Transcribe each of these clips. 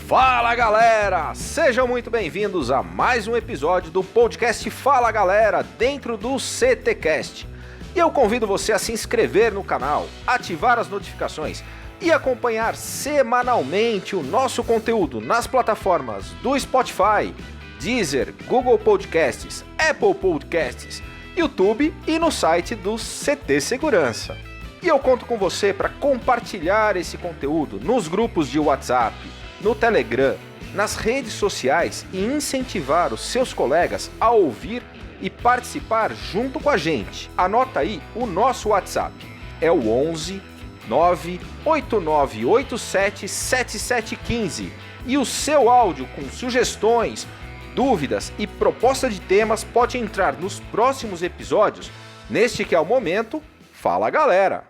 Fala galera, sejam muito bem-vindos a mais um episódio do podcast Fala Galera dentro do CTcast. E eu convido você a se inscrever no canal, ativar as notificações e acompanhar semanalmente o nosso conteúdo nas plataformas do Spotify, Deezer, Google Podcasts, Apple Podcasts, YouTube e no site do CT Segurança. E eu conto com você para compartilhar esse conteúdo nos grupos de WhatsApp, no Telegram, nas redes sociais e incentivar os seus colegas a ouvir e participar junto com a gente. Anota aí o nosso WhatsApp, é o 11 98987 7715 e o seu áudio com sugestões, dúvidas e proposta de temas pode entrar nos próximos episódios, neste que é o momento Fala Galera!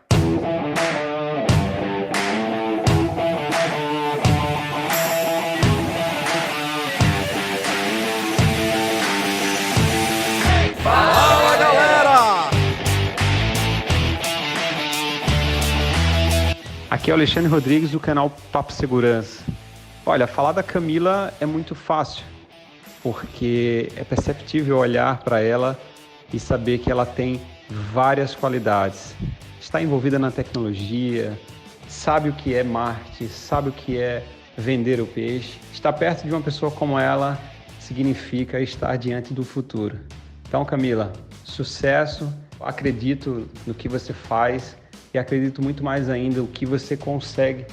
Fala galera! Aqui é o Alexandre Rodrigues do canal Papo Segurança. Olha, falar da Camila é muito fácil, porque é perceptível olhar para ela e saber que ela tem várias qualidades. Está envolvida na tecnologia, sabe o que é marketing, sabe o que é vender o peixe. Estar perto de uma pessoa como ela significa estar diante do futuro. Então, Camila, sucesso, acredito no que você faz e acredito muito mais ainda o que você consegue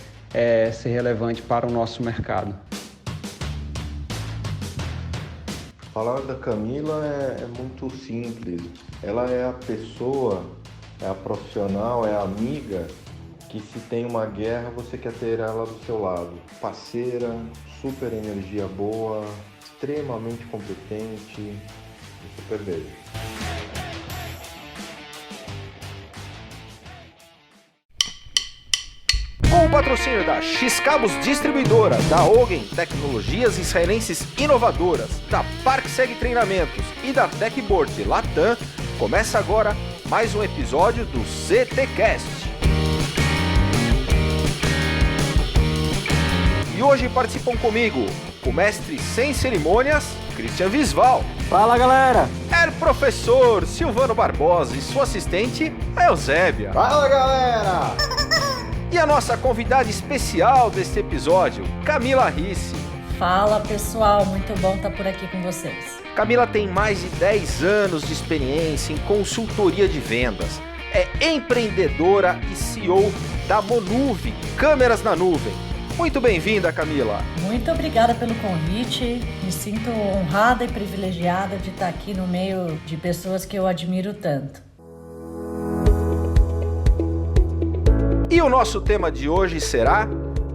ser relevante para o nosso mercado. Falar da Camila é muito simples. Ela é a pessoa, é a profissional, é a amiga que se tem uma guerra você quer ter ela do seu lado. Parceira, super energia boa, extremamente competente e super beijo. Com o patrocínio da X-Cabos Distribuidora, da Ogen Tecnologias Israelenses Inovadoras, da ParkSeg Treinamentos e da Techboard Latam, começa agora mais um episódio do CTcast. E hoje participam comigo o mestre sem cerimônias, Christian Visval. Fala galera! É o professor Silvano Barbosa e sua assistente, a Eusébia. Fala galera! E a nossa convidada especial deste episódio, Camila Ricci. Fala pessoal, muito bom estar por aqui com vocês. Camila tem mais de 10 anos de experiência em consultoria de vendas. É empreendedora e CEO da Monuve, câmeras na nuvem. Muito bem-vinda, Camila. Muito obrigada pelo convite. Me sinto honrada e privilegiada de estar aqui no meio de pessoas que eu admiro tanto. E o nosso tema de hoje será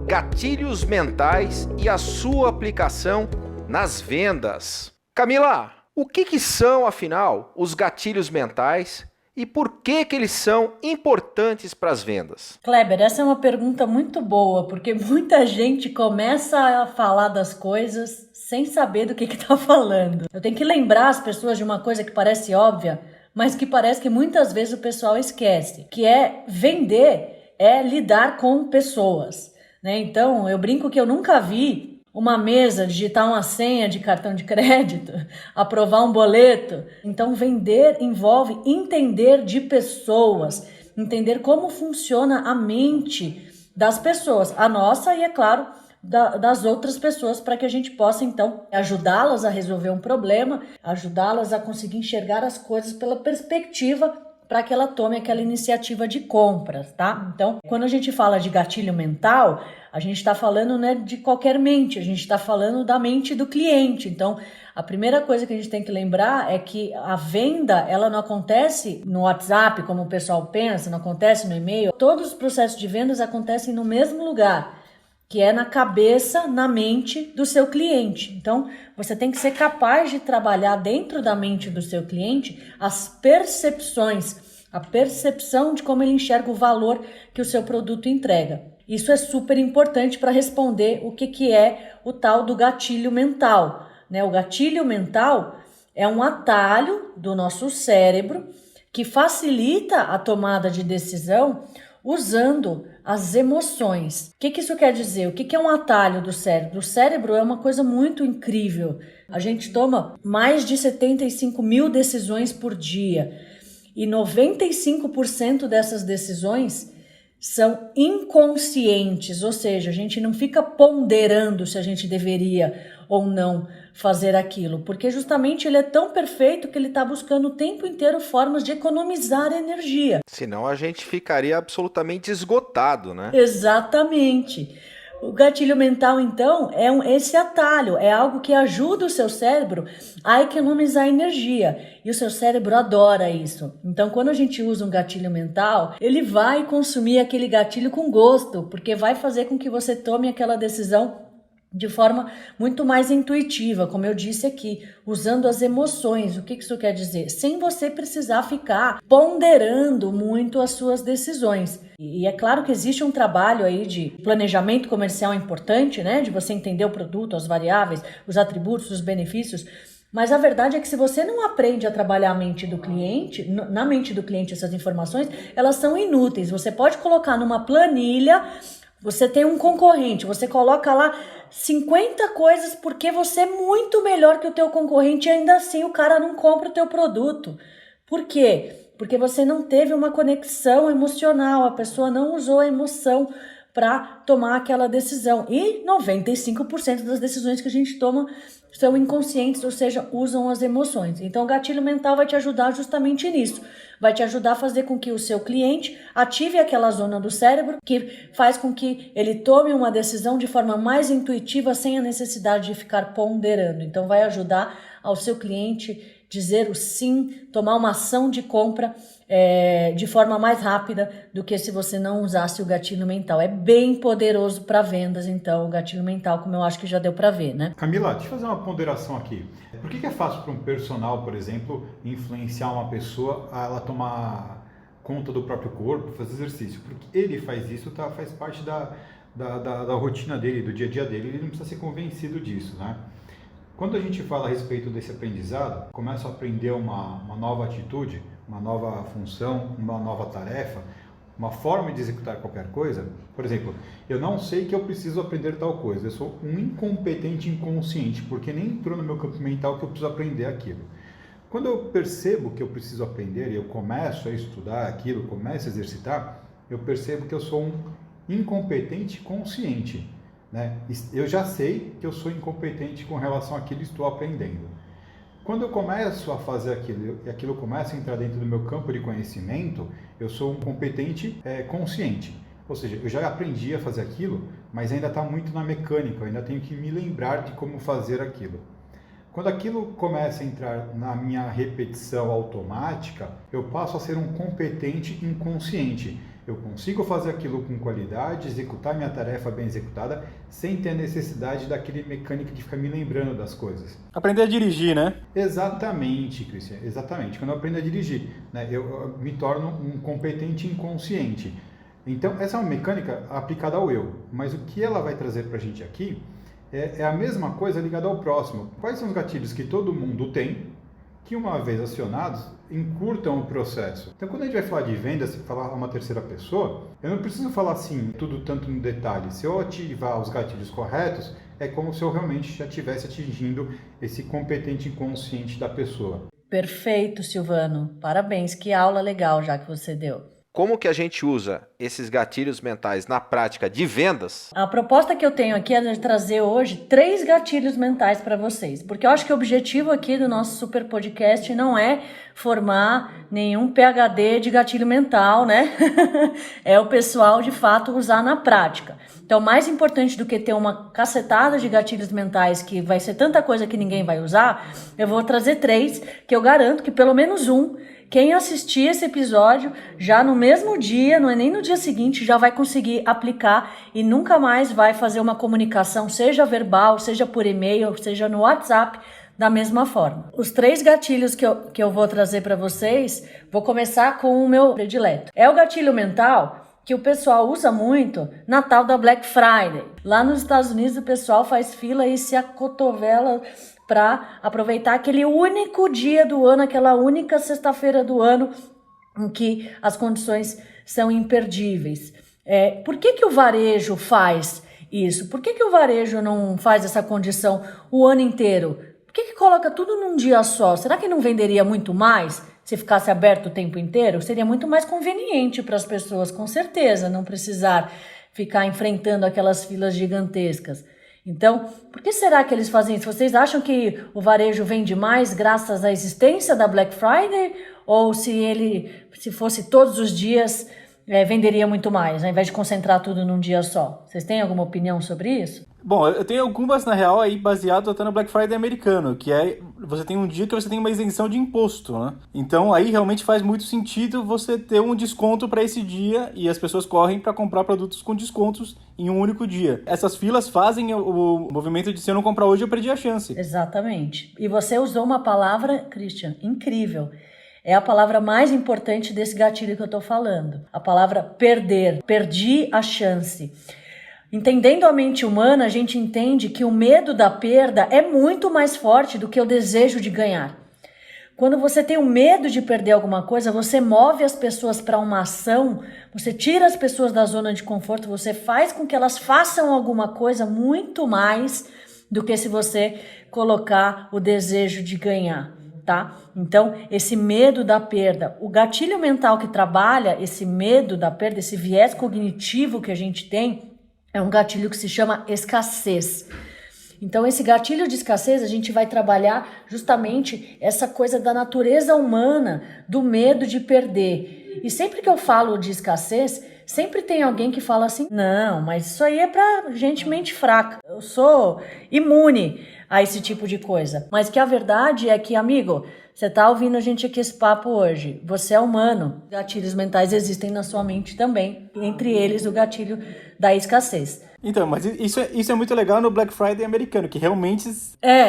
gatilhos mentais e a sua aplicação nas vendas. Camila, o que são, afinal, os gatilhos mentais e por que eles são importantes para as vendas? Kleber, essa é uma pergunta muito boa, porque muita gente começa a falar das coisas sem saber do que está falando. Eu tenho que lembrar as pessoas de uma coisa que parece óbvia, mas que parece que muitas vezes o pessoal esquece, que é vender é lidar com pessoas, né? Então, eu brinco que eu nunca vi uma mesa digitar uma senha de cartão de crédito, aprovar um boleto. Então, vender envolve entender de pessoas, entender como funciona a mente das pessoas, a nossa e, é claro, das outras pessoas, para que a gente possa, então, ajudá-las a resolver um problema, ajudá-las a conseguir enxergar as coisas pela perspectiva para que ela tome aquela iniciativa de compra, tá? Então, quando a gente fala de gatilho mental, a gente está falando, né, de qualquer mente, a gente está falando da mente do cliente. Então, a primeira coisa que a gente tem que lembrar é que a venda, ela não acontece no WhatsApp, como o pessoal pensa, não acontece no e-mail. Todos os processos de vendas acontecem no mesmo lugar, que é na cabeça, na mente do seu cliente. Então, você tem que ser capaz de trabalhar dentro da mente do seu cliente as percepções, a percepção de como ele enxerga o valor que o seu produto entrega. Isso é super importante para responder o que é o tal do gatilho mental, né? O gatilho mental é um atalho do nosso cérebro que facilita a tomada de decisão usando as emoções. O que isso quer dizer? O que é um atalho do cérebro? O cérebro é uma coisa muito incrível. A gente toma mais de 75 mil decisões por dia e 95% dessas decisões são inconscientes, ou seja, a gente não fica ponderando se a gente deveria ou não fazer aquilo, porque justamente ele é tão perfeito que ele está buscando o tempo inteiro formas de economizar energia. Senão a gente ficaria absolutamente esgotado, né? Exatamente. O gatilho mental, então, é esse atalho, é algo que ajuda o seu cérebro a economizar energia. E o seu cérebro adora isso. Então, quando a gente usa um gatilho mental, ele vai consumir aquele gatilho com gosto, porque vai fazer com que você tome aquela decisão de forma muito mais intuitiva, como eu disse aqui, usando as emoções. O que isso quer dizer? Sem você precisar ficar ponderando muito as suas decisões. E é claro que existe um trabalho aí de planejamento comercial importante, né? De você entender o produto, as variáveis, os atributos, os benefícios. Mas a verdade é que se você não aprende a trabalhar a mente do cliente, na mente do cliente essas informações, elas são inúteis. Você pode colocar numa planilha. Você tem um concorrente, você coloca lá 50 coisas porque você é muito melhor que o teu concorrente e ainda assim o cara não compra o teu produto. Por quê? Porque você não teve uma conexão emocional, a pessoa não usou a emoção para tomar aquela decisão. E 95% das decisões que a gente toma são inconscientes, ou seja, usam as emoções. Então o gatilho mental vai te ajudar justamente nisso. Vai te ajudar a fazer com que o seu cliente ative aquela zona do cérebro que faz com que ele tome uma decisão de forma mais intuitiva, sem a necessidade de ficar ponderando. Então vai ajudar ao seu cliente dizer o sim, tomar uma ação de compra de forma mais rápida do que se você não usasse o gatilho mental. É bem poderoso para vendas, então, o gatilho mental, como eu acho que já deu para ver, né? Camila, deixa eu fazer uma ponderação aqui. Por que é fácil para um personal, por exemplo, influenciar uma pessoa a ela tomar conta do próprio corpo, fazer exercício? Porque ele faz isso, faz parte da rotina dele, do dia a dia dele, ele não precisa ser convencido disso, né? Quando a gente fala a respeito desse aprendizado, começa a aprender uma nova atitude, uma nova função, uma nova tarefa, uma forma de executar qualquer coisa. Por exemplo, eu não sei que eu preciso aprender tal coisa, eu sou um incompetente inconsciente, porque nem entrou no meu campo mental que eu preciso aprender aquilo. Quando eu percebo que eu preciso aprender e eu começo a estudar aquilo, começo a exercitar, eu percebo que eu sou um incompetente consciente. Né? Eu já sei que eu sou incompetente com relação àquilo que estou aprendendo. Quando eu começo a fazer aquilo e aquilo começa a entrar dentro do meu campo de conhecimento, eu sou um competente consciente. Ou seja, eu já aprendi a fazer aquilo, mas ainda está muito na mecânica, eu ainda tenho que me lembrar de como fazer aquilo. Quando aquilo começa a entrar na minha repetição automática, eu passo a ser um competente inconsciente. Eu consigo fazer aquilo com qualidade, executar minha tarefa bem executada, sem ter a necessidade daquele mecânico de ficar me lembrando das coisas. Aprender a dirigir, né? Exatamente, Cristian, exatamente. Quando eu aprendo a dirigir, né, eu me torno um competente inconsciente. Então, essa é uma mecânica aplicada ao eu, mas o que ela vai trazer para a gente aqui é a mesma coisa ligada ao próximo. Quais são os gatilhos que todo mundo tem, que uma vez acionados, encurtam o processo? Então, quando a gente vai falar de vendas, falar a uma terceira pessoa, eu não preciso falar assim, tudo tanto no detalhe. Se eu ativar os gatilhos corretos, é como se eu realmente já estivesse atingindo esse competente inconsciente da pessoa. Perfeito, Silvano. Parabéns, que aula legal já que você deu. Como que a gente usa esses gatilhos mentais na prática de vendas? A proposta que eu tenho aqui é de trazer hoje 3 gatilhos mentais para vocês, porque eu acho que o objetivo aqui do nosso super podcast não é formar nenhum PhD de gatilho mental, né? É o pessoal de fato usar na prática. Então, mais importante do que ter uma cacetada de gatilhos mentais que vai ser tanta coisa que ninguém vai usar, eu vou trazer 3 que eu garanto que pelo menos um, quem assistir esse episódio, já no mesmo dia, não é nem no dia seguinte, já vai conseguir aplicar e nunca mais vai fazer uma comunicação, seja verbal, seja por e-mail, seja no WhatsApp, da mesma forma. Os 3 gatilhos que eu vou trazer para vocês, vou começar com o meu predileto. É o gatilho mental que o pessoal usa muito na tal da Black Friday. Lá nos Estados Unidos o pessoal faz fila e se acotovela para aproveitar aquele único dia do ano, aquela única sexta-feira do ano em que as condições são imperdíveis. Por que o varejo faz isso? Por que o varejo não faz essa condição o ano inteiro? Por que coloca tudo num dia só? Será que não venderia muito mais se ficasse aberto o tempo inteiro? Seria muito mais conveniente para as pessoas, com certeza, não precisar ficar enfrentando aquelas filas gigantescas. Então, por que será que eles fazem isso? Vocês acham que o varejo vende mais graças à existência da Black Friday? Ou se fosse todos os dias, venderia muito mais, ao invés de concentrar tudo num dia só? Vocês têm alguma opinião sobre isso? Bom, eu tenho algumas, na real, aí baseado até no Black Friday americano, que você tem um dia que você tem uma isenção de imposto, né? Então, aí realmente faz muito sentido você ter um desconto para esse dia e as pessoas correm para comprar produtos com descontos em um único dia. Essas filas fazem o movimento de se eu não comprar hoje, eu perdi a chance. Exatamente. E você usou uma palavra, Christian, incrível. É a palavra mais importante desse gatilho que eu estou falando. A palavra perder. Perdi a chance. Entendendo a mente humana, a gente entende que o medo da perda é muito mais forte do que o desejo de ganhar. Quando você tem o medo de perder alguma coisa, você move as pessoas para uma ação, você tira as pessoas da zona de conforto, você faz com que elas façam alguma coisa muito mais do que se você colocar o desejo de ganhar, tá? Então, esse medo da perda, o gatilho mental que trabalha esse medo da perda, esse viés cognitivo que a gente tem, é um gatilho que se chama escassez. Então, esse gatilho de escassez, a gente vai trabalhar justamente essa coisa da natureza humana, do medo de perder. E sempre que eu falo de escassez, sempre tem alguém que fala assim, não, mas isso aí é pra gente mente fraca. Eu sou imune a esse tipo de coisa. Mas que a verdade é que, amigo, você tá ouvindo a gente aqui esse papo hoje. Você é humano. Gatilhos mentais existem na sua mente também. Entre eles, o gatilho da escassez. Então, mas isso é muito legal no Black Friday americano, que realmente...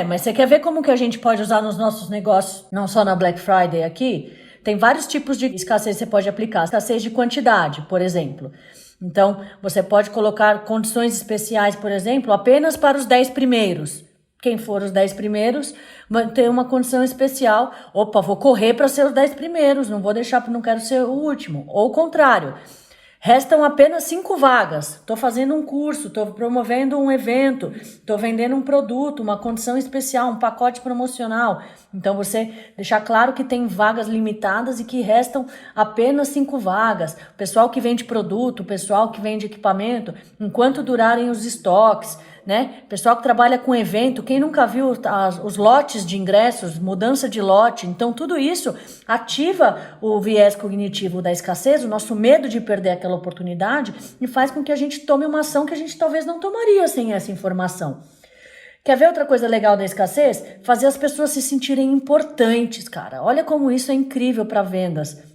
Mas você quer ver como que a gente pode usar nos nossos negócios, não só na Black Friday aqui? Tem vários tipos de escassez que você pode aplicar. Escassez de quantidade, por exemplo. Então, você pode colocar condições especiais, por exemplo, apenas para os 10 primeiros. Quem for os 10 primeiros vai ter uma condição especial. Opa, vou correr para ser os 10 primeiros, não vou deixar porque não quero ser o último. Ou o contrário. Restam apenas 5 vagas. Estou fazendo um curso, estou promovendo um evento, estou vendendo um produto, uma condição especial, um pacote promocional. Então, você deixar claro que tem vagas limitadas e que restam apenas 5 vagas. O pessoal que vende produto, o pessoal que vende equipamento, enquanto durarem os estoques, né? Pessoal que trabalha com evento, quem nunca viu os lotes de ingressos, mudança de lote, então tudo isso ativa o viés cognitivo da escassez, o nosso medo de perder aquela oportunidade e faz com que a gente tome uma ação que a gente talvez não tomaria sem essa informação. Quer ver outra coisa legal da escassez? Fazer as pessoas se sentirem importantes, cara. Olha como isso é incrível para vendas.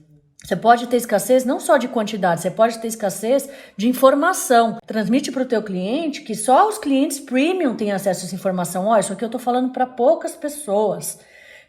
Você pode ter escassez não só de quantidade, você pode ter escassez de informação. Transmite para o teu cliente que só os clientes premium têm acesso a essa informação. Ó, isso aqui eu estou falando para poucas pessoas.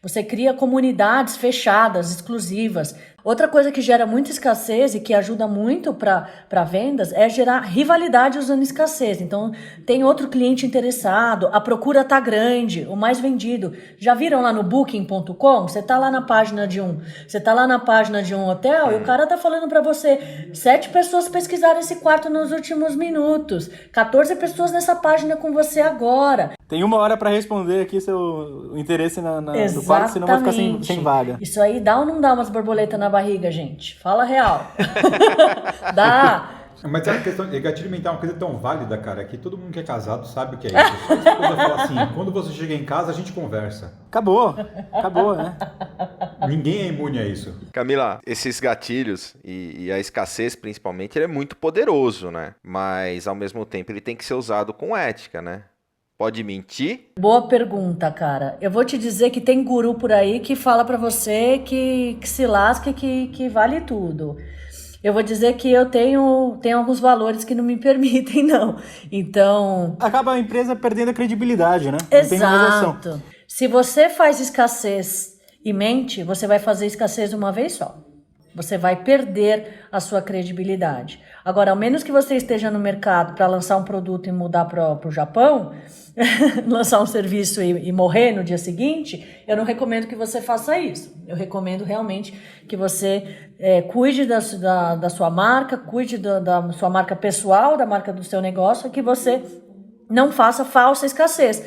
Você cria comunidades fechadas, exclusivas. Outra coisa que gera muita escassez e que ajuda muito para vendas é gerar rivalidade usando escassez. Então, tem outro cliente interessado, a procura tá grande, o mais vendido. Já viram lá no Booking.com? Você tá lá na página de um hotel e o cara tá falando para você 7 pessoas pesquisaram esse quarto nos últimos minutos, 14 pessoas nessa página com você agora. Tem 1 hora para responder aqui seu interesse no quarto, senão vai ficar sem vaga. Isso aí dá ou não dá umas borboletas na barriga, gente? Fala real. Dá. Mas a questão de gatilho mental é uma coisa tão válida, cara, que todo mundo que é casado sabe o que é isso. Só essa coisa fala assim, quando você chega em casa, a gente conversa. Acabou, né? Ninguém é imune a isso. Camila, esses gatilhos e a escassez, principalmente, ele é muito poderoso, né? Mas, ao mesmo tempo, ele tem que ser usado com ética, né? Pode mentir? Boa pergunta, cara. Eu vou te dizer que tem guru por aí que fala pra você que se lasca e que vale tudo. Eu vou dizer que eu tenho alguns valores que não me permitem, não. Então... acaba a empresa perdendo a credibilidade, né? Não tem mais ação. Exato. Se você faz escassez e mente, você vai fazer escassez uma vez só. Você vai perder a sua credibilidade. Agora, ao menos que você esteja no mercado para lançar um produto e mudar para o Japão, lançar um serviço e morrer no dia seguinte, eu não recomendo que você faça isso. Eu recomendo realmente que você cuide da sua marca, cuide da sua marca pessoal, da marca do seu negócio, que você não faça falsa escassez,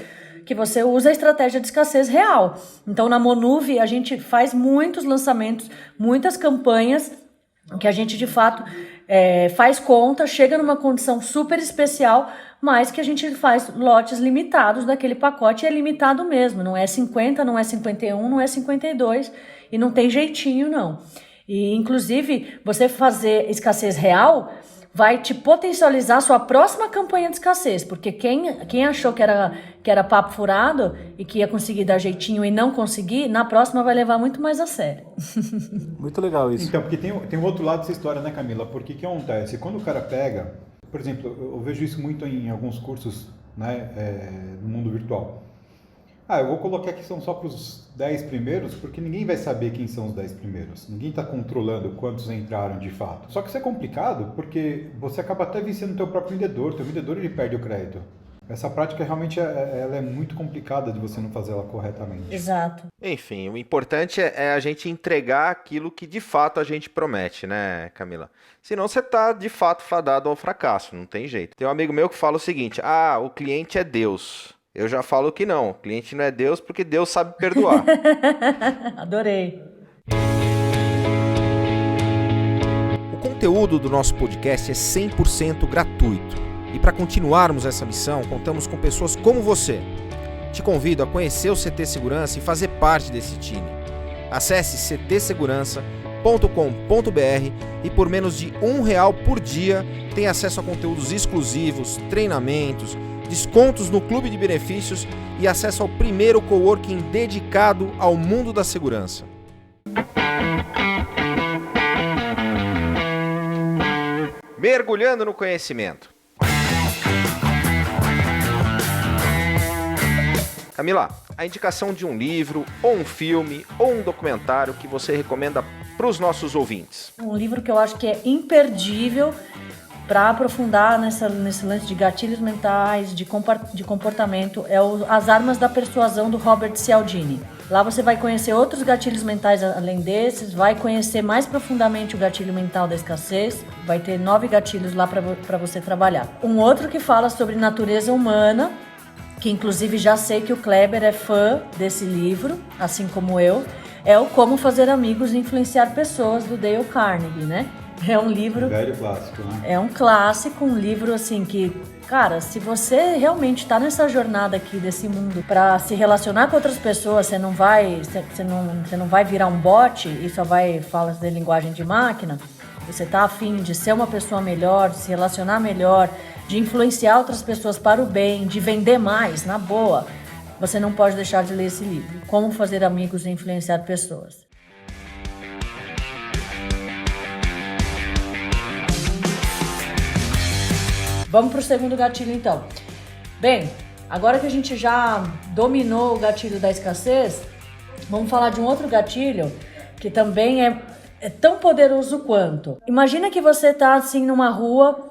que você use a estratégia de escassez real. Então, na Monuvi, a gente faz muitos lançamentos, muitas campanhas, que a gente, de fato, faz conta, chega numa condição super especial, mas que a gente faz lotes limitados daquele pacote, e é limitado mesmo, não é 50, não é 51, não é 52, e não tem jeitinho, não. E, inclusive, você fazer escassez real vai te potencializar a sua próxima campanha de escassez, porque quem achou que era papo furado e que ia conseguir dar jeitinho e não conseguir, na próxima vai levar muito mais a sério. Muito legal isso. Então, porque tem um outro lado dessa história, né, Camila? Porque o que acontece? Quando o cara pega, por exemplo, eu vejo isso muito em alguns cursos, né, no mundo virtual. Eu vou colocar que são só para os 10 primeiros, porque ninguém vai saber quem são os 10 primeiros. Ninguém está controlando quantos entraram de fato. Só que isso é complicado, porque você acaba até vencendo o teu próprio vendedor. O teu vendedor, ele perde o crédito. Essa prática realmente ela é muito complicada de você não fazer ela corretamente. Exato. Enfim, o importante é a gente entregar aquilo que de fato a gente promete, né, Camila? Senão você tá de fato fadado ao fracasso, não tem jeito. Tem um amigo meu que fala o seguinte: o cliente é Deus. Eu já falo que não, o cliente não é Deus porque Deus sabe perdoar. Adorei. O conteúdo do nosso podcast é 100% gratuito. E para continuarmos essa missão, contamos com pessoas como você. Te convido a conhecer o CT Segurança e fazer parte desse time. Acesse ctsegurança.com.br e por menos de R$1 por dia tem acesso a conteúdos exclusivos, treinamentos, descontos no clube de benefícios e acesso ao primeiro coworking dedicado ao mundo da segurança. Mergulhando no conhecimento. Camila, a indicação de um livro, ou um filme, ou um documentário que você recomenda para os nossos ouvintes? Um livro que eu acho que é imperdível para aprofundar nesse lance de gatilhos mentais, de comportamento, é As Armas da Persuasão, do Robert Cialdini. Lá você vai conhecer outros gatilhos mentais além desses, vai conhecer mais profundamente o gatilho mental da escassez, vai ter 9 gatilhos lá para você trabalhar. Um outro que fala sobre natureza humana, que inclusive já sei que o Kleber é fã desse livro, assim como eu, é o Como Fazer Amigos e Influenciar Pessoas, do Dale Carnegie, né? É um livro... velho clássico, né? É um clássico, um livro assim que, cara, se você realmente está nessa jornada aqui desse mundo para se relacionar com outras pessoas, você não vai virar um bot e só vai falar de linguagem de máquina, você está afim de ser uma pessoa melhor, de se relacionar melhor, de influenciar outras pessoas para o bem, de vender mais, na boa, você não pode deixar de ler esse livro, Como Fazer Amigos e Influenciar Pessoas. Vamos para o segundo gatilho, então. Bem, agora que a gente já dominou o gatilho da escassez, vamos falar de um outro gatilho que também é tão poderoso quanto. Imagina que você está assim numa rua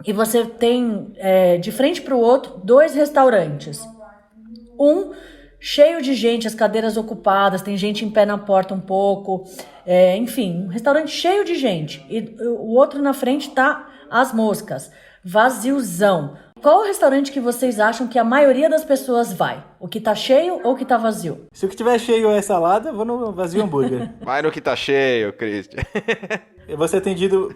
e você tem de frente para o outro 2 restaurantes. Um cheio de gente, as cadeiras ocupadas, tem gente em pé na porta um pouco, enfim, um restaurante cheio de gente. E o outro na frente tá às moscas, vaziozão. Qual o restaurante que vocês acham que a maioria das pessoas vai? O que tá cheio ou o que tá vazio? Se o que tiver cheio é salada, eu vou no vazio hambúrguer. Vai no que tá cheio, Christian. Eu vou ser atendido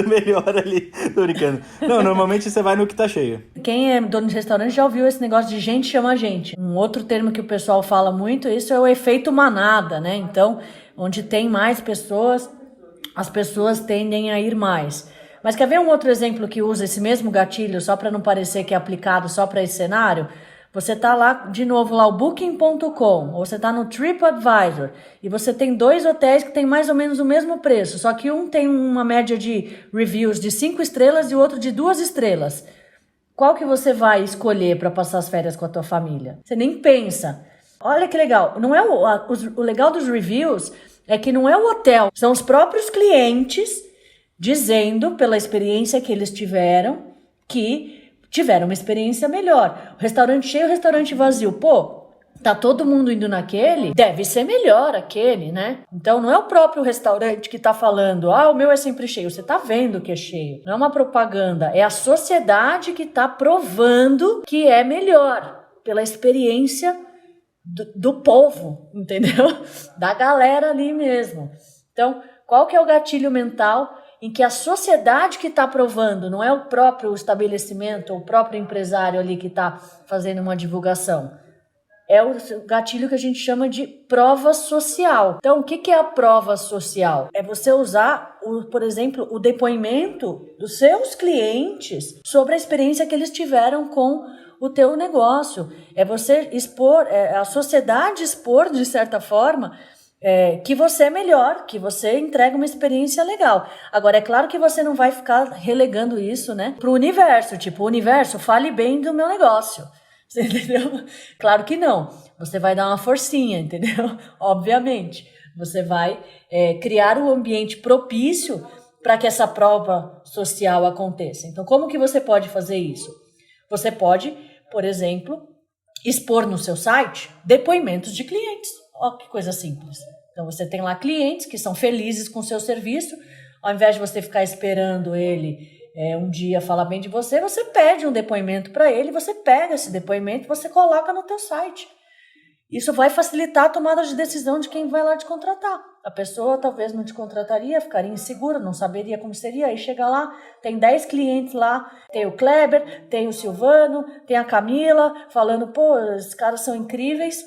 melhor ali, tô brincando. Não, normalmente você vai no que tá cheio. Quem é dono de restaurante já ouviu esse negócio de gente chama gente. Um outro termo que o pessoal fala muito, isso é o efeito manada, né? Então, onde tem mais pessoas, as pessoas tendem a ir mais. Mas quer ver um outro exemplo que usa esse mesmo gatilho, só para não parecer que é aplicado só para esse cenário? Você tá lá, de novo, lá o Booking.com, ou você tá no TripAdvisor, e você tem 2 hotéis que tem mais ou menos o mesmo preço, só que um tem uma média de reviews de 5 estrelas e o outro de 2 estrelas. Qual que você vai escolher para passar as férias com a tua família? Você nem pensa. Olha que legal. Não é o legal dos reviews É que não é o hotel, são os próprios clientes dizendo, pela experiência que eles tiveram, que tiveram uma experiência melhor. O restaurante cheio, o restaurante vazio. Pô, tá todo mundo indo naquele, deve ser melhor aquele, né? Então não é o próprio restaurante que tá falando, o meu é sempre cheio. Você tá vendo que é cheio. Não é uma propaganda, é a sociedade que tá provando que é melhor, pela experiência do povo, entendeu? Da galera ali mesmo. Então, qual que é o gatilho mental em que a sociedade que está aprovando, não é o próprio estabelecimento ou o próprio empresário ali que está fazendo uma divulgação? É o gatilho que a gente chama de prova social. Então, o que é a prova social? É você usar, por exemplo, o depoimento dos seus clientes sobre a experiência que eles tiveram com o teu negócio. É você expor, a sociedade expor, de certa forma, que você é melhor, que você entrega uma experiência legal. Agora, é claro que você não vai ficar relegando isso, né, para o universo. Tipo, o universo, fale bem do meu negócio. Você entendeu? Claro que não. Você vai dar uma forcinha, entendeu? Obviamente. Você vai criar um ambiente propício para que essa prova social aconteça. Então, como que você pode fazer isso? Você pode, por exemplo, expor no seu site depoimentos de clientes. Ó, que coisa simples. Então, você tem lá clientes que são felizes com o seu serviço. Ao invés de você ficar esperando ele um dia falar bem de você, você pede um depoimento para ele, você pega esse depoimento e você coloca no teu site. Isso vai facilitar a tomada de decisão de quem vai lá te contratar. A pessoa talvez não te contrataria, ficaria insegura, não saberia como seria. Aí chega lá, tem 10 clientes lá, tem o Kleber, tem o Silvano, tem a Camila, falando, pô, esses caras são incríveis.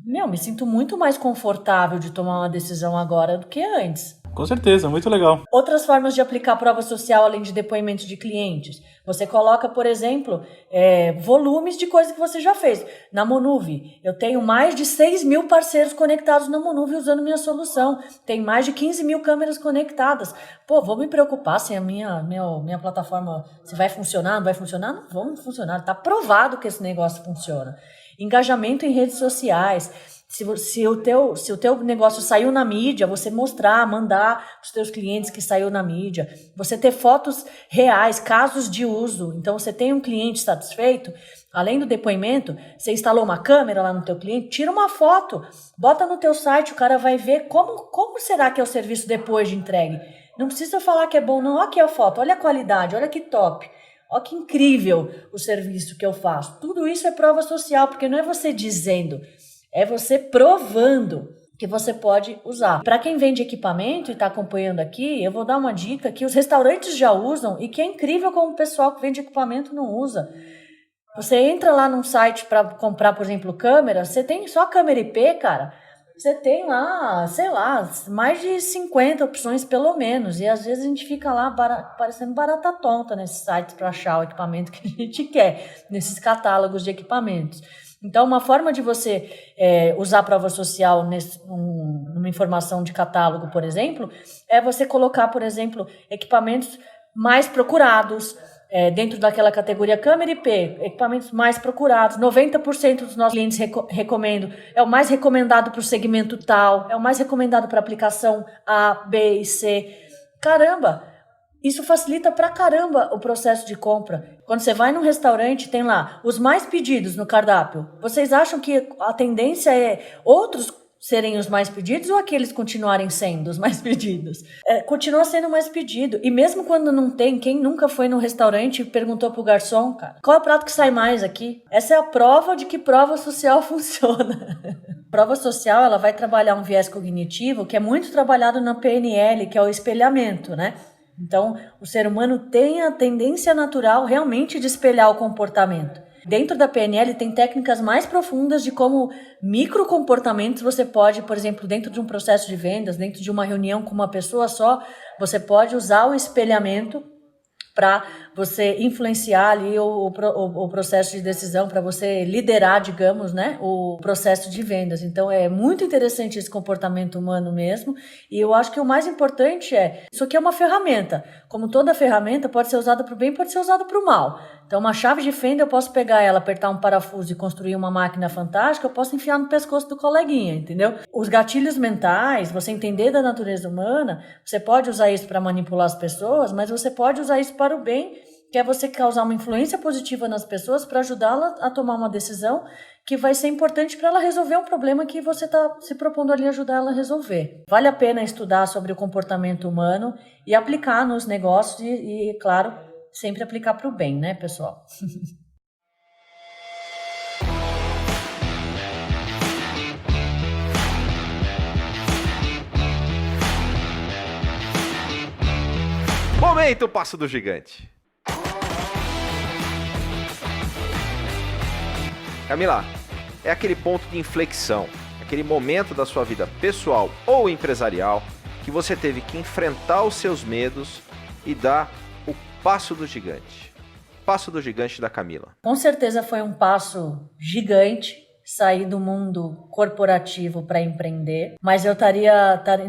Me sinto muito mais confortável de tomar uma decisão agora do que antes. Com certeza, muito legal. Outras formas de aplicar prova social, além de depoimentos de clientes. Você coloca, por exemplo, volumes de coisas que você já fez. Na Monuvi, eu tenho mais de 6 mil parceiros conectados na Monuvi usando minha solução. Tem mais de 15 mil câmeras conectadas. Pô, vou me preocupar se a minha plataforma, se vai funcionar, não vai funcionar? Não, vamos funcionar. Está provado que esse negócio funciona. Engajamento em redes sociais. Se o teu negócio saiu na mídia, você mostrar, mandar para os teus clientes que saiu na mídia. Você ter fotos reais, casos de uso. Então, você tem um cliente satisfeito, além do depoimento, você instalou uma câmera lá no teu cliente, tira uma foto, bota no teu site, o cara vai ver como será que é o serviço depois de entregue. Não precisa falar que é bom, não. Olha aqui a foto, olha a qualidade, olha que top. Olha que incrível o serviço que eu faço. Tudo isso é prova social, porque não é você dizendo, é você provando que você pode usar. Para quem vende equipamento e está acompanhando aqui, eu vou dar uma dica que os restaurantes já usam e que é incrível como o pessoal que vende equipamento não usa. Você entra lá num site para comprar, por exemplo, câmera, você tem só câmera IP, cara. Você tem lá, sei lá, mais de 50 opções pelo menos. E às vezes a gente fica lá parecendo barata tonta nesses sites para achar o equipamento que a gente quer, nesses catálogos de equipamentos. Então, uma forma de você usar a prova social numa informação de catálogo, por exemplo, é você colocar, por exemplo, equipamentos mais procurados, dentro daquela categoria câmera IP, equipamentos mais procurados, 90% dos nossos clientes recomendam, é o mais recomendado para o segmento tal, é o mais recomendado para a aplicação A, B e C. Caramba! Isso facilita pra caramba o processo de compra. Quando você vai num restaurante, tem lá os mais pedidos no cardápio. Vocês acham que a tendência é outros serem os mais pedidos ou aqueles continuarem sendo os mais pedidos? Continua sendo o mais pedido. E mesmo quando não tem, quem nunca foi no restaurante e perguntou pro garçom, cara, qual é o prato que sai mais aqui? Essa é a prova de que prova social funciona. Prova social, ela vai trabalhar um viés cognitivo que é muito trabalhado na PNL, que é o espelhamento, né? Então, o ser humano tem a tendência natural realmente de espelhar o comportamento. Dentro da PNL tem técnicas mais profundas de como microcomportamentos você pode, por exemplo, dentro de um processo de vendas, dentro de uma reunião com uma pessoa só, você pode usar o espelhamento para você influenciar ali o processo de decisão, para você liderar, digamos, né, o processo de vendas. Então, é muito interessante esse comportamento humano mesmo, e eu acho que o mais importante isso aqui é uma ferramenta. Como toda ferramenta, pode ser usada para o bem, pode ser usada para o mal. Então, uma chave de fenda, eu posso pegar ela, apertar um parafuso e construir uma máquina fantástica, eu posso enfiar no pescoço do coleguinha, entendeu? Os gatilhos mentais, você entender da natureza humana, você pode usar isso para manipular as pessoas, mas você pode usar isso para o bem, que é você causar uma influência positiva nas pessoas para ajudá-la a tomar uma decisão que vai ser importante para ela resolver um problema que você está se propondo ali ajudar ela a resolver. Vale a pena estudar sobre o comportamento humano e aplicar nos negócios e claro, sempre aplicar para o bem, né, pessoal? Momento Passo do Gigante. Camila, é aquele ponto de inflexão, aquele momento da sua vida pessoal ou empresarial que você teve que enfrentar os seus medos e dar o passo do gigante. Passo do gigante da Camila. Com certeza foi um passo gigante sair do mundo corporativo para empreender, mas eu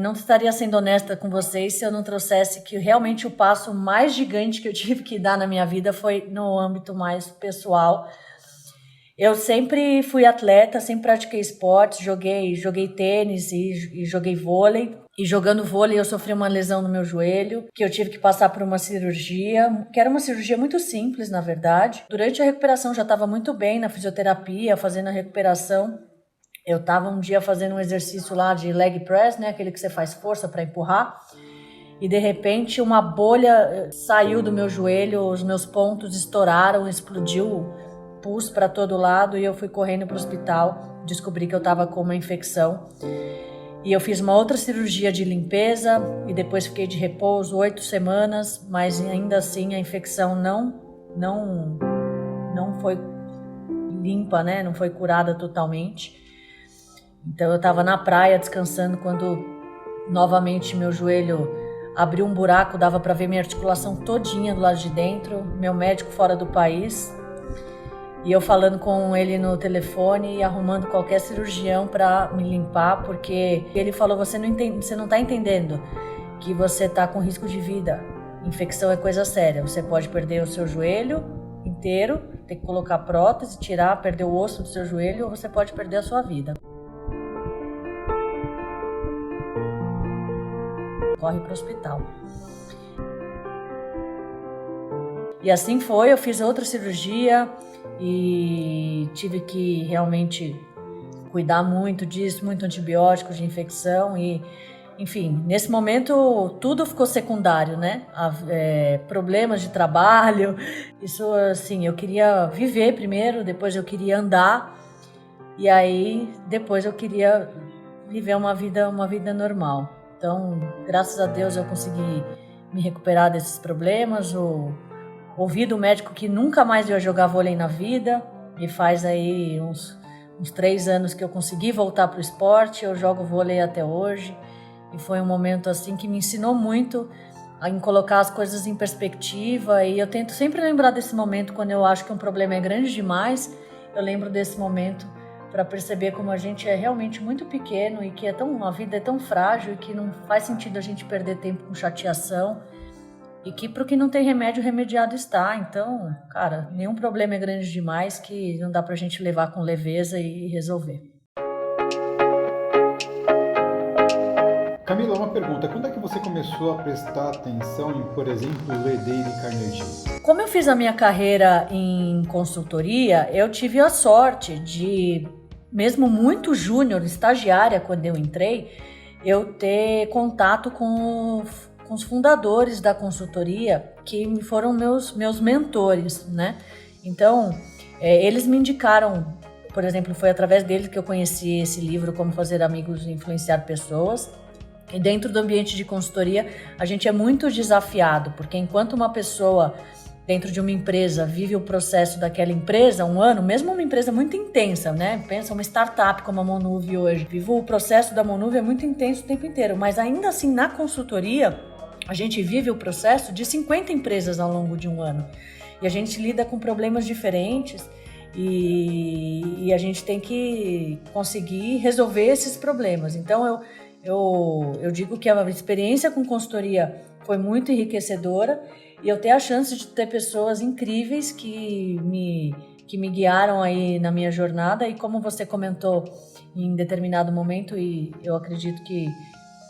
não estaria sendo honesta com vocês se eu não trouxesse que realmente o passo mais gigante que eu tive que dar na minha vida foi no âmbito mais pessoal. Eu sempre fui atleta, sempre pratiquei esportes, joguei tênis e joguei vôlei. E jogando vôlei eu sofri uma lesão no meu joelho, que eu tive que passar por uma cirurgia, que era uma cirurgia muito simples, na verdade. Durante a recuperação já estava muito bem na fisioterapia, fazendo a recuperação. Eu estava um dia fazendo um exercício lá de leg press, né, aquele que você faz força para empurrar. E de repente uma bolha saiu do meu joelho, os meus pontos estouraram, explodiu pus para todo lado e eu fui correndo para o hospital, descobri que eu estava com uma infecção e eu fiz uma outra cirurgia de limpeza e depois fiquei de repouso 8 semanas, mas ainda assim a infecção não foi limpa, né? Não foi curada totalmente. Então eu estava na praia descansando quando novamente meu joelho abriu um buraco, dava para ver minha articulação todinha do lado de dentro, meu médico fora do país. E eu falando com ele no telefone e arrumando qualquer cirurgião para me limpar, porque ele falou, você não tá entendendo que você tá com risco de vida. Infecção é coisa séria, você pode perder o seu joelho inteiro, ter que colocar prótese, perder o osso do seu joelho, ou você pode perder a sua vida. Corre para o hospital. E assim foi, eu fiz outra cirurgia e tive que realmente cuidar muito disso, muito antibiótico de infecção e, enfim, nesse momento tudo ficou secundário, né? Problemas de trabalho, isso assim, eu queria viver primeiro, depois eu queria andar e aí depois eu queria viver uma vida normal. Então, graças a Deus eu consegui me recuperar desses problemas, ouvi do médico que nunca mais ia jogar vôlei na vida e faz aí uns 3 anos que eu consegui voltar para o esporte, eu jogo vôlei até hoje e foi um momento assim que me ensinou muito em colocar as coisas em perspectiva e eu tento sempre lembrar desse momento quando eu acho que um problema é grande demais, eu lembro desse momento para perceber como a gente é realmente muito pequeno e que a vida é tão frágil e que não faz sentido a gente perder tempo com chateação. E que pro que não tem remédio, remediado está. Então, cara, nenhum problema é grande demais que não dá pra gente levar com leveza e resolver. Camila, uma pergunta. Quando é que você começou a prestar atenção em, por exemplo, ler Dale Carnegie? Como eu fiz a minha carreira em consultoria, eu tive a sorte de, mesmo muito júnior, estagiária, quando eu entrei, eu ter contato com os fundadores da consultoria, que foram meus mentores, né? Então, eles me indicaram, por exemplo, foi através deles que eu conheci esse livro, Como Fazer Amigos e Influenciar Pessoas. E dentro do ambiente de consultoria, a gente é muito desafiado, porque enquanto uma pessoa dentro de uma empresa vive o processo daquela empresa, um ano, mesmo uma empresa muito intensa, né? Pensa uma startup como a Monuve hoje. Vivo o processo da Monuve é muito intenso o tempo inteiro, mas ainda assim na consultoria, a gente vive o processo de 50 empresas ao longo de um ano. E a gente lida com problemas diferentes e a gente tem que conseguir resolver esses problemas. Então, eu digo que a experiência com consultoria foi muito enriquecedora e eu ter a chance de ter pessoas incríveis que me guiaram aí na minha jornada. E como você comentou em determinado momento, e eu acredito que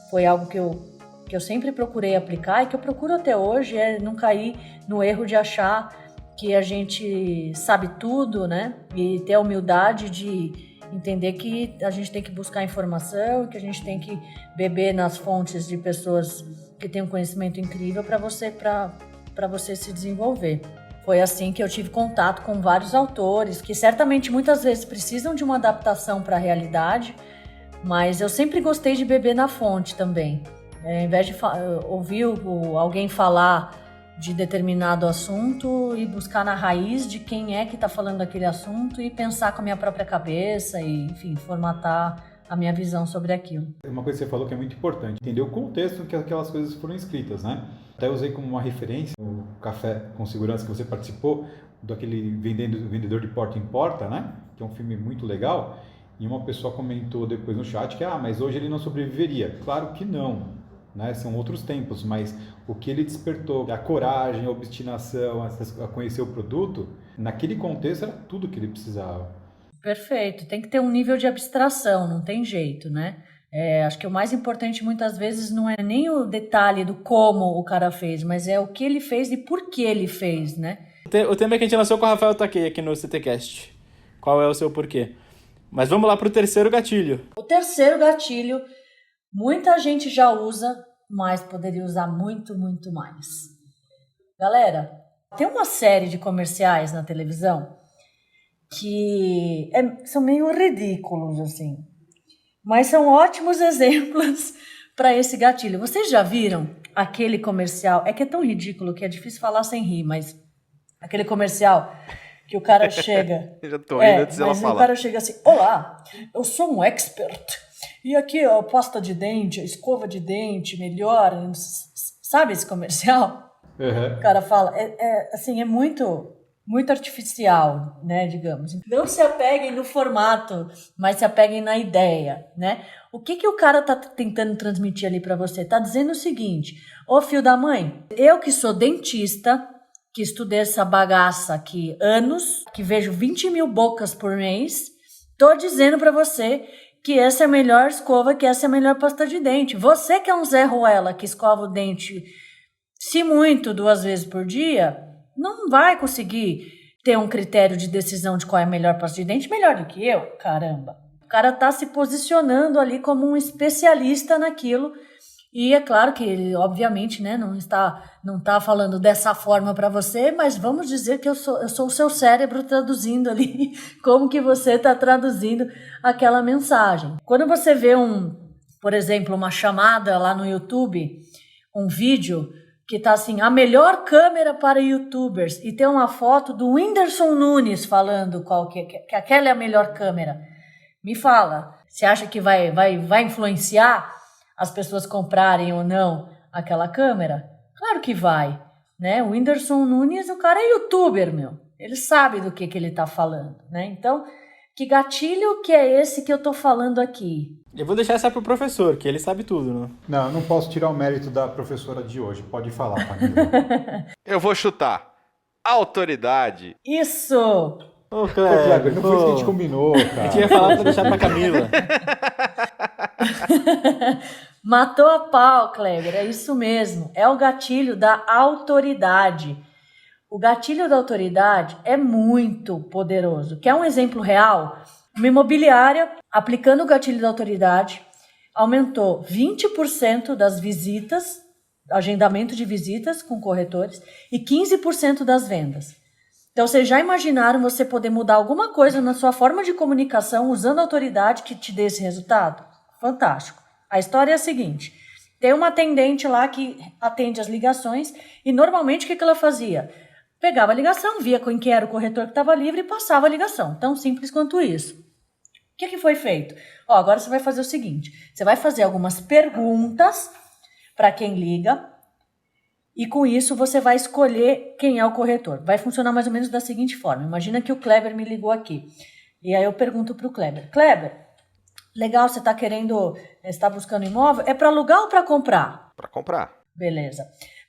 foi algo que eu sempre procurei aplicar e que eu procuro até hoje, é não cair no erro de achar que a gente sabe tudo, né? E ter a humildade de entender que a gente tem que buscar informação, que a gente tem que beber nas fontes de pessoas que têm um conhecimento incrível para você se desenvolver. Foi assim que eu tive contato com vários autores que certamente muitas vezes precisam de uma adaptação para a realidade, mas eu sempre gostei de beber na fonte também. Ao invés de ouvir alguém falar de determinado assunto e buscar na raiz de quem é que está falando daquele assunto e pensar com a minha própria cabeça e, enfim, formatar a minha visão sobre aquilo. Uma coisa que você falou que é muito importante, entender o contexto em que aquelas coisas foram escritas, né? Até usei como uma referência o Café com Segurança que você participou, daquele Vendedor de Porta em Porta, né? Que é um filme muito legal. E uma pessoa comentou depois no chat que, mas hoje ele não sobreviveria. Claro que não. Né? São outros tempos, mas o que ele despertou, a coragem, a obstinação, a conhecer o produto, naquele contexto era tudo que ele precisava. Perfeito, tem que ter um nível de abstração, não tem jeito, né? Acho que o mais importante muitas vezes não é nem o detalhe do como o cara fez, mas é o que ele fez e por que ele fez, né? O tema que a gente lançou com o Rafael Takei aqui no CTcast. Qual é o seu porquê? Mas vamos lá para o terceiro gatilho. O terceiro gatilho, muita gente já usa, mas poderia usar muito, muito mais. Galera, tem uma série de comerciais na televisão que são meio ridículos, assim. Mas são ótimos exemplos para esse gatilho. Vocês já viram aquele comercial? É que é tão ridículo que é difícil falar sem rir, mas aquele comercial que o cara chega... Eu já tô rindo antes dela falar. O cara chega assim, olá, eu sou um expert. E aqui a pasta de dente, a escova de dente, melhor. Sabe esse comercial? Uhum. O cara fala, assim, é muito... muito artificial, né, digamos. Não se apeguem no formato, mas se apeguem na ideia, né? O que o cara tá tentando transmitir ali para você? Tá dizendo o seguinte, ô filho da mãe, eu que sou dentista, que estudei essa bagaça aqui anos, que vejo 20 mil bocas por mês, tô dizendo para você que essa é a melhor escova, que essa é a melhor pasta de dente. Você que é um Zé Ruela, que escova o dente, se muito, 2 vezes por dia... não vai conseguir ter um critério de decisão de qual é a melhor pasta de dente melhor do que eu, caramba. O cara tá se posicionando ali como um especialista naquilo e é claro que ele, obviamente, né, não tá falando dessa forma para você, mas vamos dizer que eu sou o seu cérebro traduzindo ali como que você tá traduzindo aquela mensagem. Quando você vê por exemplo, uma chamada lá no YouTube, um vídeo que tá assim, a melhor câmera para youtubers, e tem uma foto do Whindersson Nunes falando que aquela é a melhor câmera. Me fala, você acha que vai influenciar as pessoas comprarem ou não aquela câmera? Claro que vai, né? O Whindersson Nunes, o cara é youtuber, meu. Ele sabe do que ele tá falando, né? Então, que gatilho que é esse que eu tô falando aqui? Eu vou deixar essa pro professor, que ele sabe tudo, né? Não, não posso tirar o mérito da professora de hoje. Pode falar, Camila. Eu vou chutar. Autoridade. Isso! Ô, Kleber, não foi isso que a gente combinou, cara. A gente ia falar pra deixar pra Camila. Matou a pau, Kleber, é isso mesmo. É o gatilho da autoridade. O gatilho da autoridade é muito poderoso. Quer um exemplo real? Uma imobiliária, aplicando o gatilho da autoridade, aumentou 20% das visitas, agendamento de visitas com corretores, e 15% das vendas. Então, vocês já imaginaram você poder mudar alguma coisa na sua forma de comunicação usando a autoridade que te dê esse resultado? Fantástico. A história é a seguinte. Tem uma atendente lá que atende as ligações e normalmente o que ela fazia? Pegava a ligação, via com quem era o corretor que estava livre e passava a ligação. Tão simples quanto isso. O que foi feito? Agora você vai fazer o seguinte. Você vai fazer algumas perguntas para quem liga e com isso você vai escolher quem é o corretor. Vai funcionar mais ou menos da seguinte forma. Imagina que o Kleber me ligou aqui. E aí eu pergunto para o Kleber. Kleber, legal, você está buscando imóvel? É para alugar ou para comprar? Para comprar. Beleza.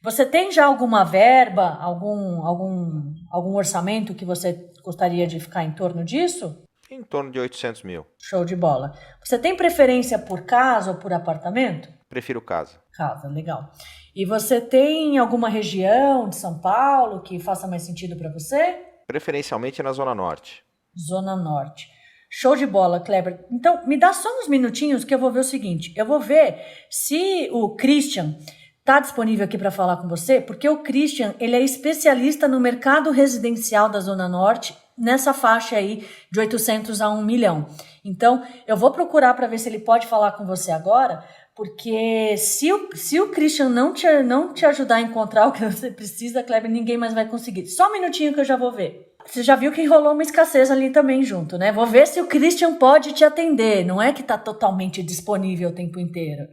Você tem já alguma verba, algum orçamento que você gostaria de ficar em torno disso? Em torno de 800 mil. Show de bola. Você tem preferência por casa ou por apartamento? Prefiro casa. Casa, legal. E você tem alguma região de São Paulo que faça mais sentido para você? Preferencialmente na Zona Norte. Zona Norte. Show de bola, Kleber. Então, me dá só uns minutinhos que eu vou ver o seguinte. Eu vou ver se o Christian está disponível aqui para falar com você, porque o Christian, ele é especialista no mercado residencial da Zona Norte, nessa faixa aí de 800 a 1 milhão. Então, eu vou procurar para ver se ele pode falar com você agora, porque se o Christian não te ajudar a encontrar o que você precisa, Kleber, ninguém mais vai conseguir. Só um minutinho que eu já vou ver. Você já viu que rolou uma escassez ali também junto, né? Vou ver se o Christian pode te atender. Não é que está totalmente disponível o tempo inteiro.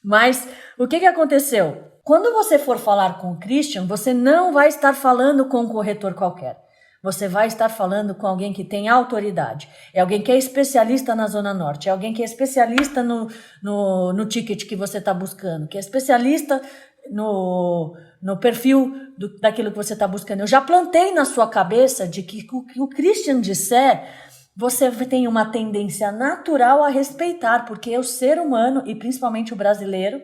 Mas o que aconteceu? Quando você for falar com o Christian, você não vai estar falando com um corretor qualquer. Você vai estar falando com alguém que tem autoridade. É alguém que é especialista na Zona Norte. É alguém que é especialista no ticket que você está buscando. Que é especialista no perfil daquilo que você está buscando. Eu já plantei na sua cabeça de que o que o Christian disser, você tem uma tendência natural a respeitar, porque o ser humano, e principalmente o brasileiro,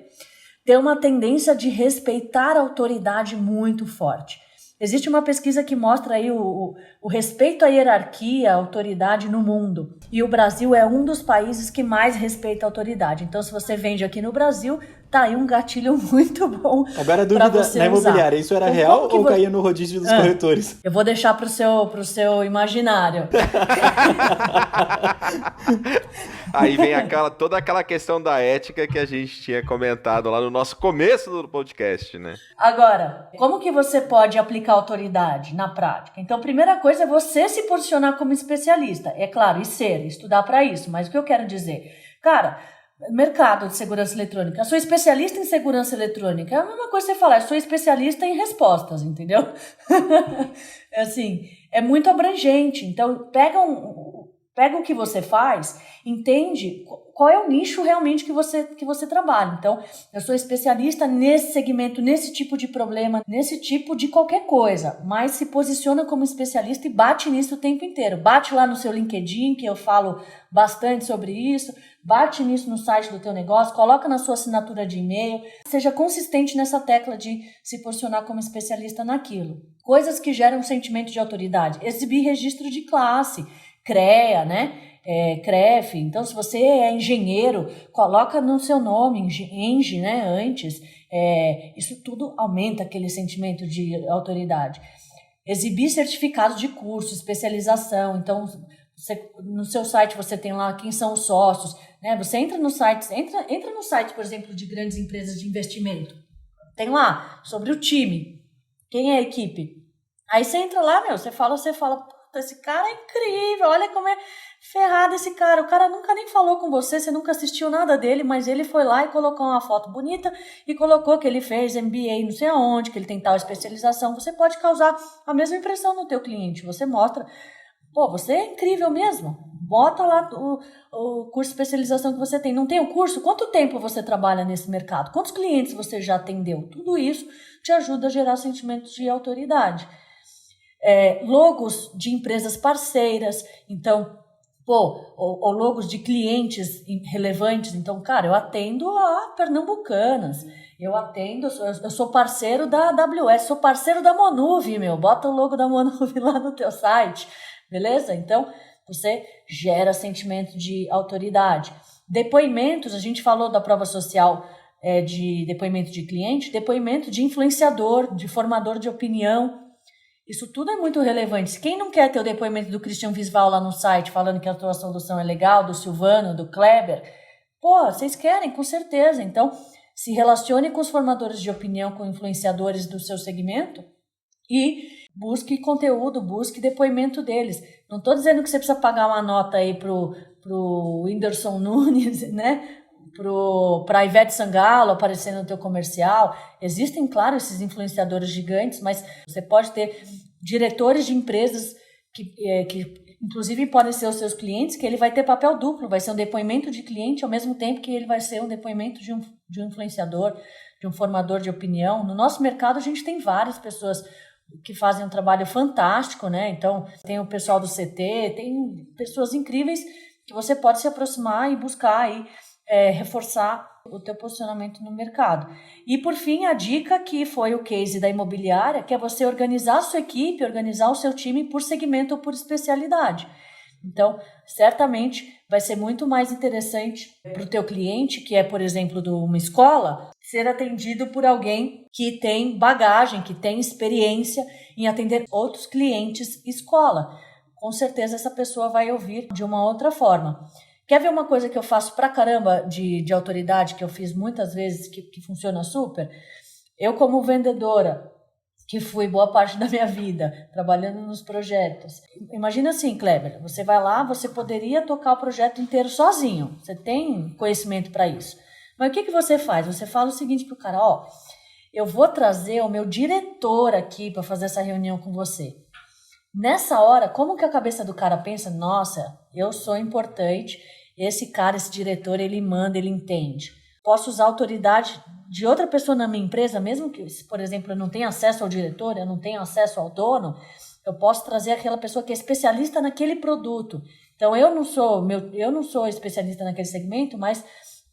tem uma tendência de respeitar a autoridade muito forte. Existe uma pesquisa que mostra aí o respeito à hierarquia, à autoridade no mundo. E o Brasil é um dos países que mais respeita a autoridade. Então, se você vende aqui no Brasil, tá aí um gatilho muito bom. Agora a dúvida na imobiliária, isso era real ou caía no rodízio dos corretores? Eu vou deixar pro seu imaginário. Aí vem toda aquela questão da ética que a gente tinha comentado lá no nosso começo do podcast, né? Agora, como que você pode aplicar autoridade na prática? Então, a primeira coisa é você se posicionar como especialista. É claro, estudar para isso. Mas o que eu quero dizer? Cara, mercado de segurança eletrônica. Eu sou especialista em segurança eletrônica. É a mesma coisa que você falar, eu sou especialista em respostas, entendeu? Assim, é muito abrangente. Então, pega o que você faz, entende qual é o nicho realmente que você trabalha. Então, eu sou especialista nesse segmento, nesse tipo de problema, nesse tipo de qualquer coisa, mas se posiciona como especialista e bate nisso o tempo inteiro. Bate lá no seu LinkedIn, que eu falo bastante sobre isso, bate nisso no site do teu negócio, coloca na sua assinatura de e-mail, seja consistente nessa tecla de se posicionar como especialista naquilo. Coisas que geram um sentimento de autoridade. Exibir registro de classe, CREA, né? CREF. Então, se você é engenheiro, coloca no seu nome, Eng, né? Antes. Isso tudo aumenta aquele sentimento de autoridade. Exibir certificados de curso, especialização. Então, no seu site você tem lá quem são os sócios, né? Você entra no site, por exemplo, de grandes empresas de investimento. Tem lá sobre o time, quem é a equipe. Aí você entra lá, você fala, esse cara é incrível, olha como é ferrado esse cara. O cara nunca nem falou com você nunca assistiu nada dele, mas ele foi lá e colocou uma foto bonita e colocou que ele fez MBA não sei aonde, que ele tem tal especialização. Você pode causar a mesma impressão no teu cliente. Você mostra, você é incrível mesmo. Bota lá o curso de especialização que você tem. Não tem o curso? Quanto tempo você trabalha nesse mercado? Quantos clientes você já atendeu? Tudo isso te ajuda a gerar sentimentos de autoridade. Logos de empresas parceiras, então, ou logos de clientes relevantes. Então, cara, eu atendo a Pernambucanas, eu sou parceiro da AWS, sou parceiro da Monuve, bota o logo da Monuve lá no teu site, beleza? Então, você gera sentimento de autoridade. Depoimentos, a gente falou da prova social de depoimento de cliente, depoimento de influenciador, de formador de opinião. Isso tudo é muito relevante. Quem não quer ter o depoimento do Christian Visval lá no site, falando que a tua solução é legal, do Silvano, do Kleber, vocês querem, com certeza. Então, se relacione com os formadores de opinião, com influenciadores do seu segmento e busque conteúdo, busque depoimento deles. Não estou dizendo que você precisa pagar uma nota aí pro Whindersson Nunes, né? Para Ivete Sangalo aparecer no teu comercial. Existem, claro, esses influenciadores gigantes, mas você pode ter diretores de empresas que inclusive podem ser os seus clientes, que ele vai ter papel duplo, vai ser um depoimento de cliente ao mesmo tempo que ele vai ser um depoimento de um influenciador, de um formador de opinião. No nosso mercado a gente tem várias pessoas que fazem um trabalho fantástico, né? Então tem o pessoal do CT, tem pessoas incríveis que você pode se aproximar e buscar aí, reforçar o teu posicionamento no mercado. E por fim, a dica que foi o case da imobiliária, que é você organizar a sua equipe, organizar o seu time por segmento ou por especialidade. Então, certamente vai ser muito mais interessante para o teu cliente, que é, por exemplo, de uma escola, ser atendido por alguém que tem bagagem, que tem experiência em atender outros clientes escola. Com certeza essa pessoa vai ouvir de uma outra forma. Quer ver uma coisa que eu faço pra caramba de autoridade, que eu fiz muitas vezes, que funciona super? Eu, como vendedora, que fui boa parte da minha vida trabalhando nos projetos. Imagina assim, Kleber, você vai lá, você poderia tocar o projeto inteiro sozinho. Você tem conhecimento para isso. Mas o que você faz? Você fala o seguinte pro cara, eu vou trazer o meu diretor aqui para fazer essa reunião com você. Nessa hora, como que a cabeça do cara pensa? Nossa, eu sou importante, esse cara, esse diretor, ele manda, ele entende. Posso usar a autoridade de outra pessoa na minha empresa, mesmo que, por exemplo, eu não tenha acesso ao diretor, eu não tenha acesso ao dono, eu posso trazer aquela pessoa que é especialista naquele produto. Então, eu não sou especialista naquele segmento, mas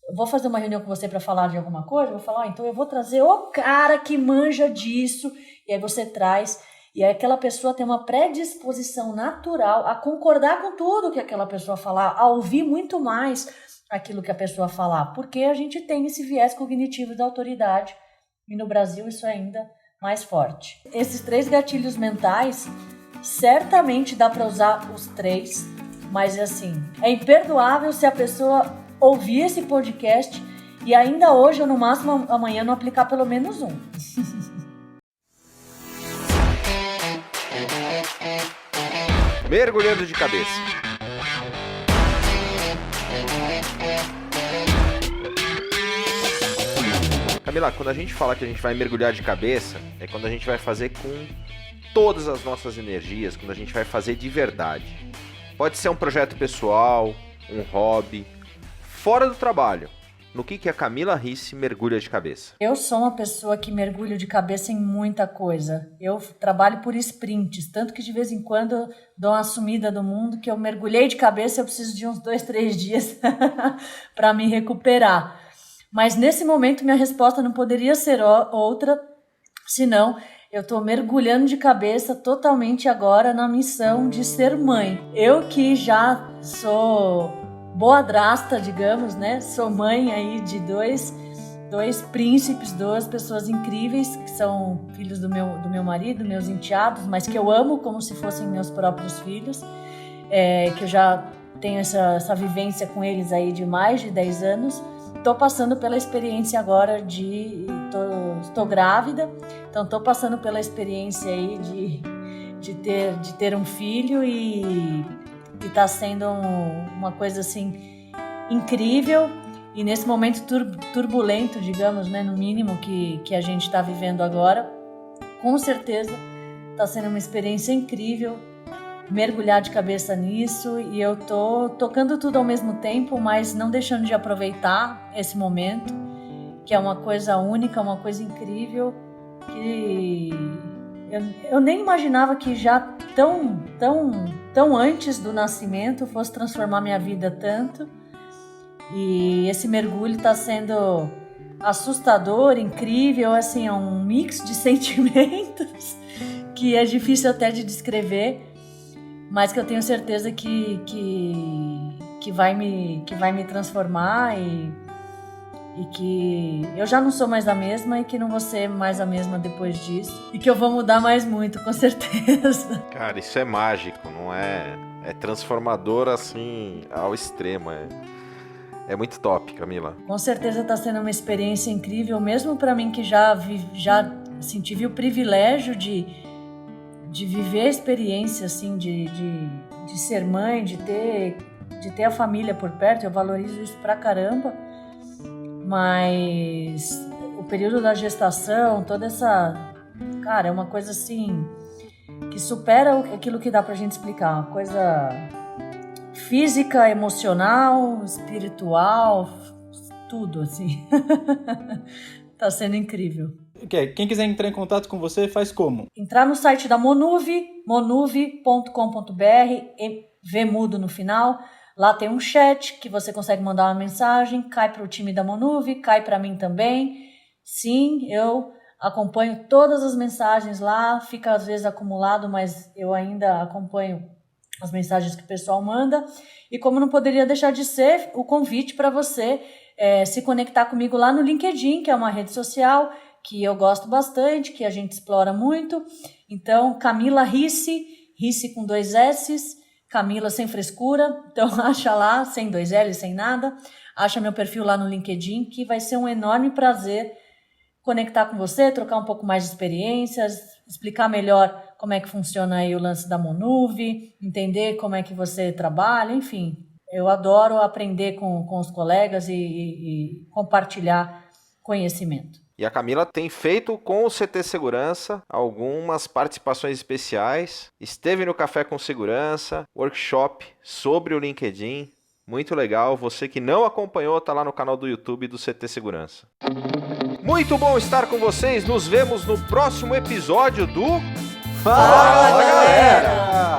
eu vou fazer uma reunião com você para falar de alguma coisa, eu vou falar, então eu vou trazer o cara que manja disso, e aí você traz. E aí aquela pessoa tem uma predisposição natural a concordar com tudo que aquela pessoa falar, a ouvir muito mais aquilo que a pessoa falar, porque a gente tem esse viés cognitivo da autoridade, e no Brasil isso é ainda mais forte. Esses 3 gatilhos mentais, certamente dá para usar os 3, mas assim, é imperdoável se a pessoa ouvir esse podcast e ainda hoje ou no máximo amanhã não aplicar pelo menos um. Mergulhando de cabeça. Camila, quando a gente fala que a gente vai mergulhar de cabeça, é quando a gente vai fazer com todas as nossas energias, quando a gente vai fazer de verdade. Pode ser um projeto pessoal, um hobby, fora do trabalho. No que a Camila Ricci mergulha de cabeça? Eu sou uma pessoa que mergulho de cabeça em muita coisa. Eu trabalho por sprints, tanto que de vez em quando dou uma sumida do mundo, que eu mergulhei de cabeça, eu preciso de uns 2-3 dias para me recuperar. Mas nesse momento minha resposta não poderia ser outra, senão eu estou mergulhando de cabeça totalmente agora na missão de ser mãe. Eu que já sou boadrasta, digamos, né? Sou mãe aí de dois príncipes, 2 pessoas incríveis, que são filhos do meu marido, meus enteados, mas que eu amo como se fossem meus próprios filhos, que eu já tenho essa vivência com eles aí de mais de 10 anos. Estou passando pela experiência agora estou grávida, então estou passando pela experiência aí de ter um filho e está sendo uma coisa assim incrível, e nesse momento turbulento, digamos, né, no mínimo que a gente está vivendo agora, com certeza está sendo uma experiência incrível mergulhar de cabeça nisso, e eu tô tocando tudo ao mesmo tempo, mas não deixando de aproveitar esse momento, que é uma coisa única, uma coisa incrível, que eu nem imaginava que já tão antes do nascimento fosse transformar minha vida tanto. E esse mergulho está sendo assustador, incrível, assim, é um mix de sentimentos que é difícil até de descrever, mas que eu tenho certeza que vai me transformar, e que eu já não sou mais a mesma, e que não vou ser mais a mesma depois disso, e que eu vou mudar mais muito, com certeza. Cara, isso é mágico, não é? É transformador assim ao extremo, é muito top, Camila. Com certeza está sendo uma experiência incrível, mesmo para mim que já assim, tive o privilégio de viver a experiência assim, de ser mãe, de ter a família por perto. Eu valorizo isso pra caramba, mas o período da gestação, toda essa... Cara, é uma coisa assim que supera aquilo que dá pra gente explicar. Uma coisa física, emocional, espiritual, tudo assim. Tá sendo incrível. Quem quiser entrar em contato com você, faz como? Entrar no site da Monuve, monuve.com.br, V mudo no final. Lá tem um chat que você consegue mandar uma mensagem, cai para o time da Monuve, cai para mim também. Sim, eu acompanho todas as mensagens lá, fica às vezes acumulado, mas eu ainda acompanho as mensagens que o pessoal manda. E como não poderia deixar de ser, o convite para você se conectar comigo lá no LinkedIn, que é uma rede social que eu gosto bastante, que a gente explora muito. Então, Camila Risse, Risse com 2 S's, Camila sem frescura. Então, acha lá, sem 2 L's, sem nada. Acha meu perfil lá no LinkedIn, que vai ser um enorme prazer conectar com você, trocar um pouco mais de experiências, explicar melhor como é que funciona aí o lance da Monuve, entender como é que você trabalha, enfim. Eu adoro aprender com os colegas e compartilhar conhecimento. E a Camila tem feito com o CT Segurança algumas participações especiais. Esteve no Café com Segurança, workshop sobre o LinkedIn. Muito legal. Você que não acompanhou, tá lá no canal do YouTube do CT Segurança. Muito bom estar com vocês. Nos vemos no próximo episódio do Fala, galera!